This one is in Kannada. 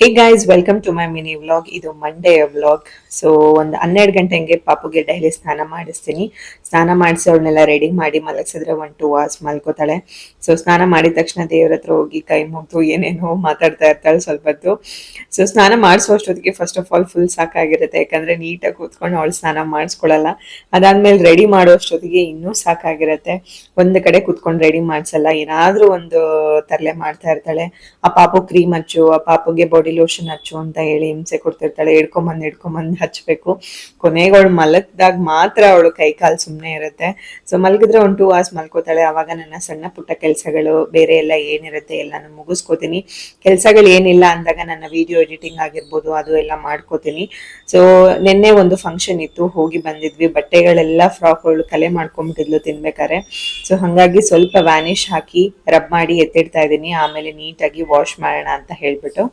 Hey guys, welcome to my mini vlog. ಇದು ಮಂಡೇ ವ್ಲಾಗ್. ಸೊ ಒಂದು 12 ಗಂಟೆ ಹಂಗೆ ಪಾಪುಗೆ ಡೈಲಿ ಸ್ನಾನ ಮಾಡಿಸ್ತೀನಿ. ಸ್ನಾನ ಮಾಡಿಸಿ ಅವಳನ್ನೆಲ್ಲ ರೆಡಿ ಮಾಡಿ ಮಲಗಿಸಿದ್ರೆ 1-2 hours ಮಲ್ಕೋತಾಳೆ. ಸೊ ಸ್ನಾನ ಮಾಡಿದ ತಕ್ಷಣ ದೇವ್ರ ಹತ್ರ ಹೋಗಿ ಕೈ ಮುಗ್ದು ಏನೇನೋ ಮಾತಾಡ್ತಾ ಇರ್ತಾಳೆ ಸ್ವಲ್ಪ ಹೊತ್ತು. ಸೊ ಸ್ನಾನ ಮಾಡಿಸುವಷ್ಟೊತ್ತಿಗೆ ಫಸ್ಟ್ ಆಫ್ ಆಲ್ ಫುಲ್ ಸಾಕಾಗಿರುತ್ತೆ, ಯಾಕಂದ್ರೆ ನೀಟಾಗಿ ಕೂತ್ಕೊಂಡು ಅವಳು ಸ್ನಾನ ಮಾಡಿಸ್ಕೊಳ್ಳಲ್ಲ. ಅದಾದ್ಮೇಲೆ ರೆಡಿ ಮಾಡೋಷ್ಟೊತ್ತಿಗೆ ಇನ್ನೂ ಸಾಕಾಗಿರುತ್ತೆ. ಒಂದು ಕಡೆ ಕೂತ್ಕೊಂಡು ರೆಡಿ ಮಾಡಿಸಲ್ಲ, ಏನಾದ್ರೂ ಒಂದು ತರಲೆ ಮಾಡ್ತಾ ಇರ್ತಾಳೆ. ಆ ಪಾಪು ಕ್ರೀಮ್ ಹಚ್ಚು, ಆ ಪಾಪುಗೆ ಬಾಡಿ ಲೋಷನ್ ಹಚ್ಚು ಅಂತ ಹೇಳಿ ಹಿಂಸೆ ಕೊಡ್ತಿರ್ತಾಳೆ. ಹಿಡ್ಕೊಂಬಂದ್ ಹಚ್ಬೇಕು. ಕೊನೆಗೆ ಅವಳು ಮಲಗ್ದಾಗ ಮಾತ್ರ ಅವಳು ಕೈ ಕಾಲು ಸುಮ್ಮನೆ ಇರುತ್ತೆ. ಸೊ ಮಲಗಿದ್ರೆ 1-2 hours ಮಲ್ಕೋತಾಳೆ. ಅವಾಗ ನನ್ನ ಸಣ್ಣ ಪುಟ್ಟ ಕೆಲಸಗಳು ಬೇರೆ ಎಲ್ಲ ಏನಿರುತ್ತೆ ಎಲ್ಲಾನು ಮುಗಿಸ್ಕೋತೀನಿ. ಕೆಲಸಗಳು ಏನಿಲ್ಲ ಅಂದಾಗ ನನ್ನ ವಿಡಿಯೋ ಎಡಿಟಿಂಗ್ ಆಗಿರ್ಬೋದು ಅದು ಎಲ್ಲ ಮಾಡ್ಕೋತೀನಿ. ಸೊ ನಿನ್ನೆ ಒಂದು ಫಂಕ್ಷನ್ ಇತ್ತು, ಹೋಗಿ ಬಂದಿದ್ವಿ. ಬಟ್ಟೆಗಳೆಲ್ಲ ಫ್ರಾಕ್ಗಳು ಕಲೆ ಮಾಡ್ಕೊಂಡ್ಬಿಟ್ಟಿದ್ಲು ತಿನ್ಬೇಕಾರೆ. ಸೊ ಹಾಗಾಗಿ ಸ್ವಲ್ಪ ವ್ಯಾನಿಶ್ ಹಾಕಿ ರಬ್ ಮಾಡಿ ಎತ್ತಿಡ್ತಾ ಇದ್ದೀನಿ. ಆಮೇಲೆ ನೀಟಾಗಿ ವಾಶ್ ಮಾಡೋಣ ಅಂತ ಹೇಳ್ಬಿಟ್ಟು